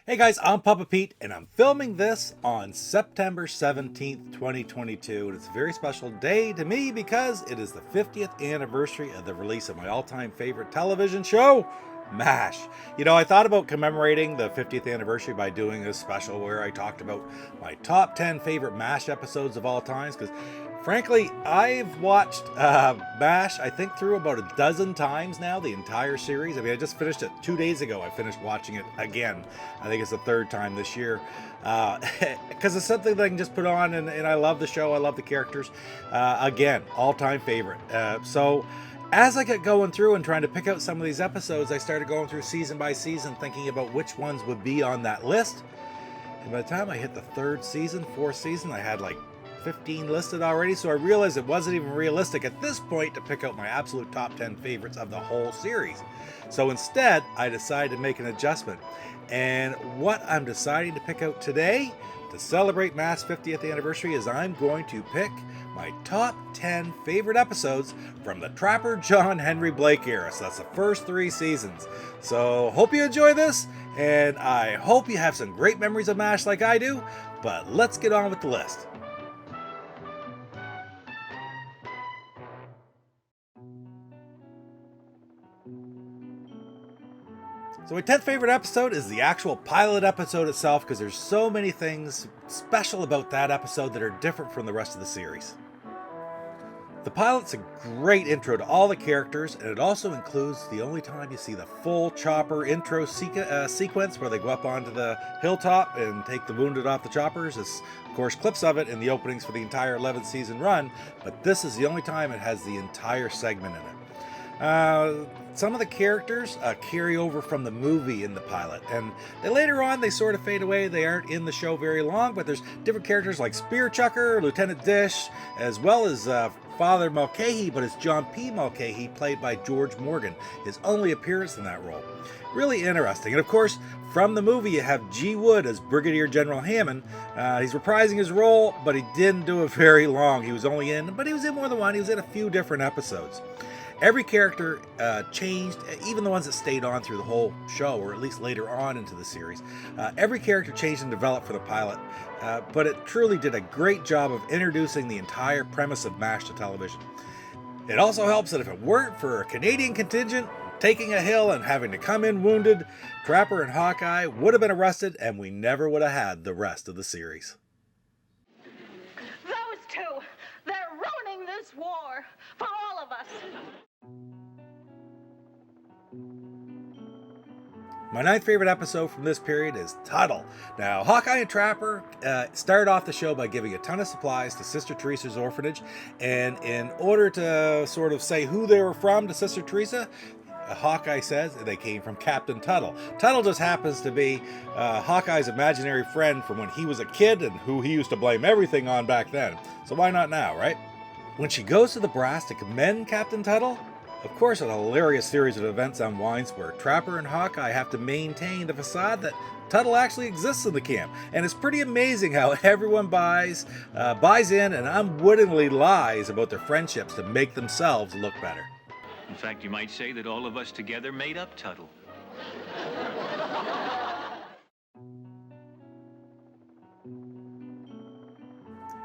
Hey guys, I'm Papa Pete, and I'm filming this on September 17th, 2022. And it's a very special day to me because it is the 50th anniversary of the release of my all-time favorite television show, MASH. You know, I thought about commemorating the 50th anniversary by doing a special where I talked about my top 10 favorite MASH episodes of all times, because frankly, I've watched MASH, I think, through about a dozen times now, the entire series. I mean, I just finished it 2 days ago. I finished watching it again. I think it's the third time this year. Because it's something that I can just put on, and I love the show. I love the characters. Again, all-time favorite. So as I get going through and trying to pick out some of these episodes, I started going through season by season, thinking about which ones would be on that list. And by the time I hit the fourth season, I had like 15 listed already, so I realized it wasn't even realistic at this point to pick out my absolute top 10 favorites of the whole series. So instead, I decided to make an adjustment. And what I'm deciding to pick out today to celebrate MASH's 50th anniversary is I'm going to pick my top 10 favorite episodes from the Trapper John Henry Blake era. So that's the first 3 seasons. So hope you enjoy this, and I hope you have some great memories of MASH like I do, but let's get on with the list. So my 10th favorite episode is the actual pilot episode itself, because there's so many things special about that episode that are different from the rest of the series. The pilot's a great intro to all the characters, and it also includes the only time you see the full chopper intro sequence where they go up onto the hilltop and take the wounded off the choppers. There's, of course, clips of it in the openings for the entire 11th season run, but this is the only time it has the entire segment in it. Some of the characters carry over from the movie in the pilot, and later on they sort of fade away. They aren't in the show very long, but there's different characters like Spear Chucker, Lieutenant Dish, as well as Father Mulcahy, but it's John P. Mulcahy, played by George Morgan, his only appearance in that role. Really interesting. And of course, from the movie you have G. Wood as Brigadier General Hammond. He's reprising his role, but he didn't do it very long. He was in more than one. He was in a few different episodes. Every character changed, even the ones that stayed on through the whole show, or at least later on into the series. Every character changed and developed for the pilot, but it truly did a great job of introducing the entire premise of MASH to television. It also helps that if it weren't for a Canadian contingent taking a hill and having to come in wounded, Trapper and Hawkeye would have been arrested, and we never would have had the rest of the series. Those two, they're ruining this war for all of us. My 9th favorite episode from this period is Tuttle. Now, Hawkeye and Trapper started off the show by giving a ton of supplies to Sister Teresa's orphanage, and in order to sort of say who they were from to Sister Teresa, Hawkeye says they came from Captain Tuttle. Tuttle just happens to be Hawkeye's imaginary friend from when he was a kid and who he used to blame everything on back then. So why not now, right? When she goes to the brass to commend Captain Tuttle, of course, a hilarious series of events unwinds where Trapper and Hawkeye have to maintain the facade that Tuttle actually exists in the camp. And it's pretty amazing how everyone buys in and unwittingly lies about their friendships to make themselves look better. In fact, you might say that all of us together made up Tuttle.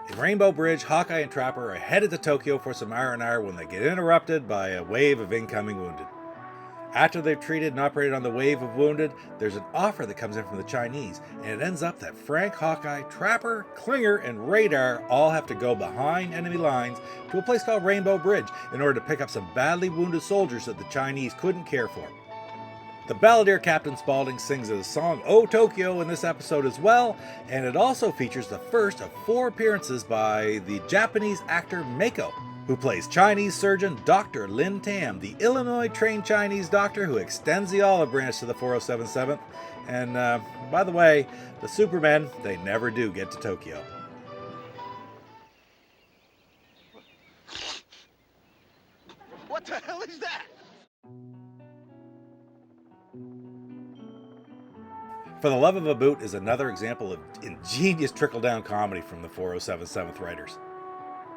In Rainbow Bridge, Hawkeye and Trapper are headed to Tokyo for some R&R when they get interrupted by a wave of incoming wounded. After they've treated and operated on the wave of wounded, there's an offer that comes in from the Chinese, and it ends up that Frank, Hawkeye, Trapper, Klinger, and Radar all have to go behind enemy lines to a place called Rainbow Bridge in order to pick up some badly wounded soldiers that the Chinese couldn't care for. The balladeer Captain Spaulding sings a song, "Oh Tokyo," in this episode as well, and it also features the first of 4 appearances by the Japanese actor Mako, who plays Chinese surgeon Dr. Lin Tam, the Illinois-trained Chinese doctor who extends the olive branch to the 407th. And by the way, the Supermen, they never do get to Tokyo. What the hell is that? For the Love of a Boot is another example of ingenious trickle-down comedy from the 407th writers.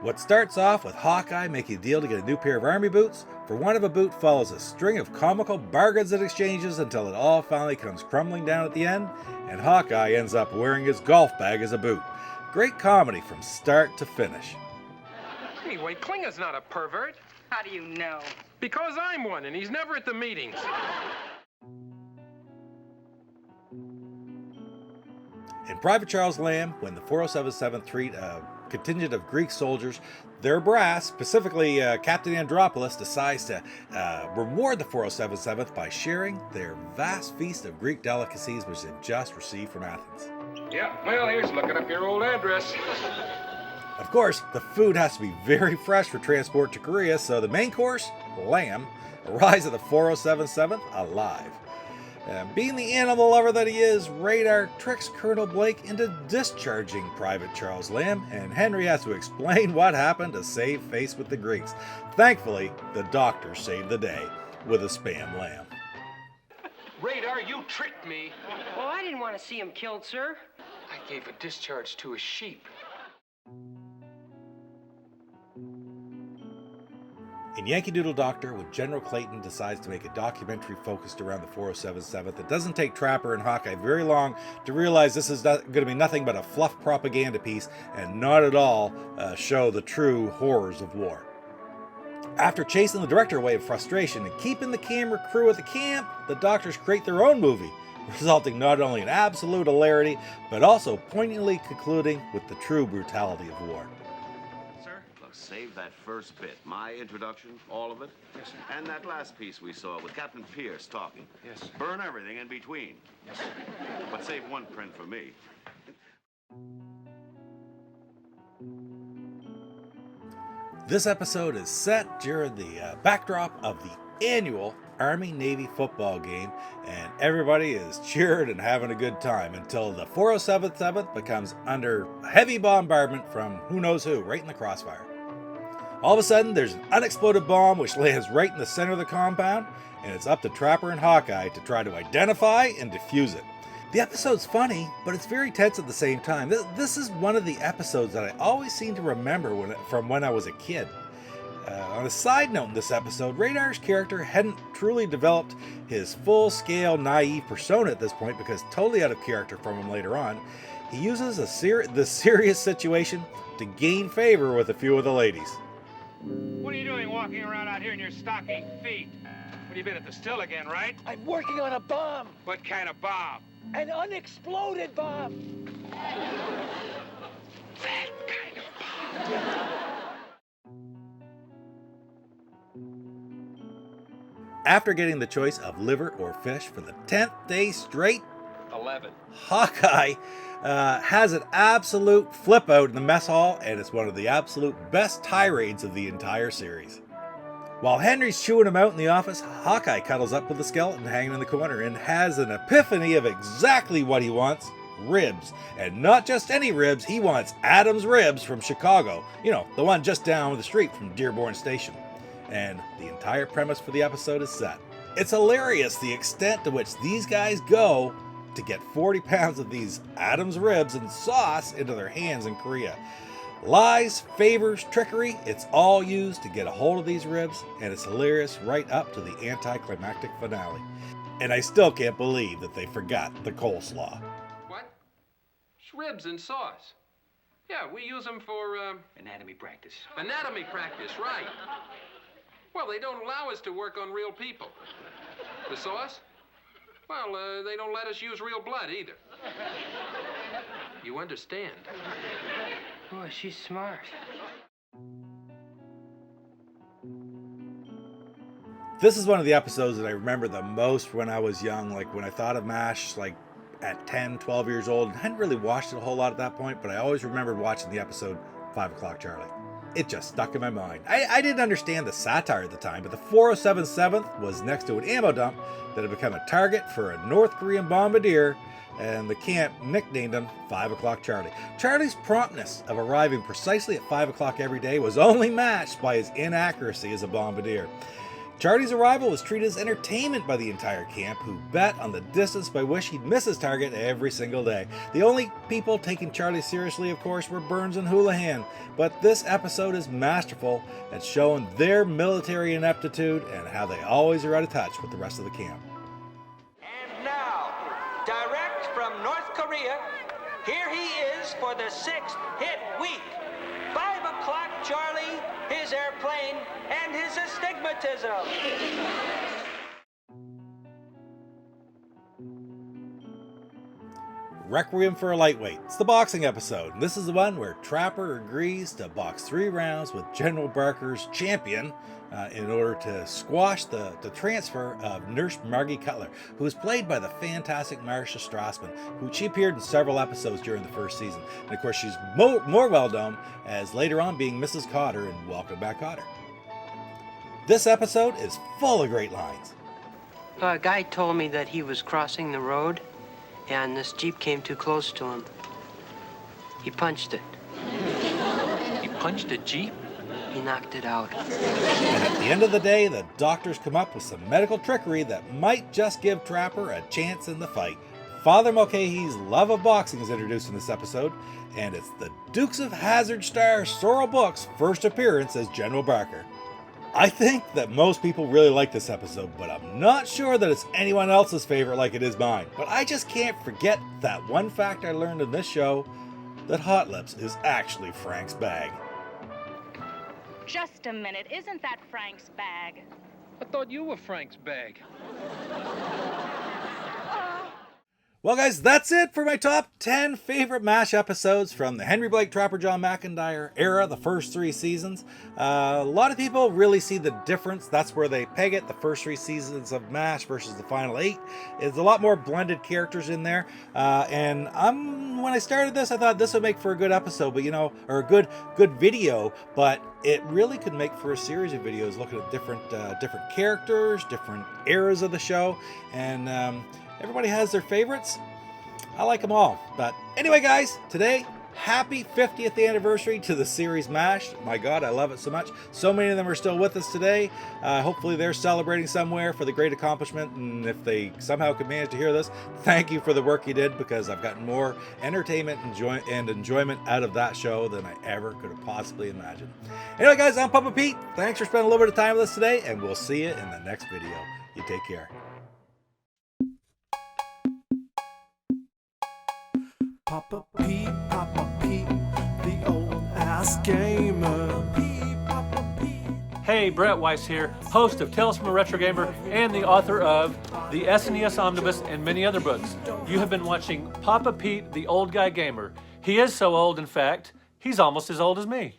What starts off with Hawkeye making a deal to get a new pair of army boots, for one of a boot follows a string of comical bargains and exchanges until it all finally comes crumbling down at the end, and Hawkeye ends up wearing his golf bag as a boot. Great comedy from start to finish. Anyway, Klinger's not a pervert. How do you know? Because I'm one, and he's never at the meetings. In Private Charles Lamb, when the 4077th treat a contingent of Greek soldiers, their brass, specifically Captain Andropoulos, decides to reward the 4077th by sharing their vast feast of Greek delicacies which they've just received from Athens. Yeah, well, here's looking up your old address. Of course, the food has to be very fresh for transport to Korea, so the main course, lamb, arrives at the 4077th alive. Being the animal lover that he is, Radar tricks Colonel Blake into discharging Private Charles Lamb, and Henry has to explain what happened to save face with the Greeks. Thankfully, the doctor saved the day with a spam lamb. Radar, you tricked me. Well, I didn't want to see him killed, sir. I gave a discharge to a sheep. In Yankee Doodle Doctor, when General Clayton decides to make a documentary focused around the 4077th, it doesn't take Trapper and Hawkeye very long to realize this is going to be nothing but a fluff propaganda piece and not at all show the true horrors of war. After chasing the director away in frustration and keeping the camera crew at the camp, the Doctors create their own movie, resulting not only in absolute hilarity, but also poignantly concluding with the true brutality of war. Save that first bit. My introduction, all of it. Yes, sir. And that last piece we saw with Captain Pierce talking. Yes, sir. Burn everything in between. Yes, sir. But save one print for me. This episode is set during the backdrop of the annual Army-Navy football game, and everybody is cheered and having a good time until the 4077th becomes under heavy bombardment from who knows who, right in the crossfire. All of a sudden, there's an unexploded bomb which lands right in the center of the compound, and it's up to Trapper and Hawkeye to try to identify and defuse it. The episode's funny, but it's very tense at the same time. This is one of the episodes that I always seem to remember from when I was a kid. On a side note in this episode, Radar's character hadn't truly developed his full-scale naive persona at this point because totally out of character from him later on. He uses this serious situation to gain favor with a few of the ladies. What are you doing walking around out here in your stocking feet? What, you been at the still again, right? I'm working on a bomb. What kind of bomb? An unexploded bomb. That kind of bomb. After getting the choice of liver or fish for the 10th day straight, 11. Hawkeye has an absolute flip out in the mess hall, and it's one of the absolute best tirades of the entire series. While Henry's chewing him out in the office, Hawkeye cuddles up with the skeleton hanging in the corner and has an epiphany of exactly what he wants: ribs. And not just any ribs, he wants Adam's ribs from Chicago. You know, the one just down the street from Dearborn Station. And the entire premise for the episode is set. It's hilarious the extent to which these guys go to get 40 pounds of these Adam's ribs and sauce into their hands in Korea. Lies, favors, trickery, it's all used to get a hold of these ribs, and it's hilarious right up to the anticlimactic finale. And I still can't believe that they forgot the coleslaw. What? Ribs and sauce. Yeah, we use them for, Anatomy practice. anatomy practice, right. Well, they don't allow us to work on real people. The sauce? Well, they don't let us use real blood either. You understand? Boy, she's smart. This is one of the episodes that I remember the most when I was young, like when I thought of MASH, like at 10, 12 years old. I hadn't really watched it a whole lot at that point, but I always remembered watching the episode 5 O'Clock Charlie. It just stuck in my mind. I didn't understand the satire at the time, but the 4077th was next to an ammo dump that had become a target for a North Korean bombardier, and the camp nicknamed him 5 O'Clock Charlie. Charlie's promptness of arriving precisely at 5 o'clock every day was only matched by his inaccuracy as a bombardier. Charlie's arrival was treated as entertainment by the entire camp, who bet on the distance by which he'd miss his target every single day. The only people taking Charlie seriously, of course, were Burns and Houlihan, but this episode is masterful at showing their military ineptitude and how they always are out of touch with the rest of the camp. And now, direct from North Korea, here he is for the 6th hit week. 5 o'clock Charlie, his airplane, and his astigmatism. Requiem for a Lightweight. It's the boxing episode. And this is the one where Trapper agrees to box 3 rounds with General Barker's champion in order to squash the transfer of Nurse Margie Cutler, who is played by the fantastic Marcia Strassman, who she appeared in several episodes during the first season. And of course, she's more well known as later on being Mrs. Cotter in Welcome Back, Kotter. This episode is full of great lines. A guy told me that he was crossing the road, and this Jeep came too close to him. He punched it. He punched a Jeep? He knocked it out. And at the end of the day, the doctors come up with some medical trickery that might just give Trapper a chance in the fight. Father Mulcahy's love of boxing is introduced in this episode, and it's the Dukes of Hazzard star Sorrel Book's first appearance as General Barker. I think that most people really like this episode, but I'm not sure that it's anyone else's favorite like it is mine. But I just can't forget that one fact I learned in this show, that Hot Lips is actually Frank's bag. Just a minute. Isn't that Frank's bag? I thought you were Frank's bag. Well, guys, that's it for my top 10 favorite MASH episodes from the Henry Blake, Trapper John McIntyre era, the first 3 seasons. A lot of people really see the difference. That's where they peg it, the first 3 seasons of MASH versus the final 8. There's a lot more blended characters in there. And when I started this, I thought this would make for a good episode, but or a good video, but it really could make for a series of videos looking at different characters, different eras of the show, and everybody has their favorites. I like them all. But anyway, guys, today, happy 50th anniversary to the series MASH. My God, I love it so much. So many of them are still with us today. Hopefully they're celebrating somewhere for the great accomplishment. And if they somehow could manage to hear this, thank you for the work you did, because I've gotten more entertainment and enjoyment out of that show than I ever could have possibly imagined. Anyway, guys, I'm Papa Pete. Thanks for spending a little bit of time with us today, and we'll see you in the next video. You take care. Papa Pete, the old ass gamer. Hey, Brett Weiss here, host of Tales from a Retro Gamer and the author of the SNES Omnibus and many other books. You have been watching Papa Pete, the Old Guy Gamer. He is so old, in fact, he's almost as old as me.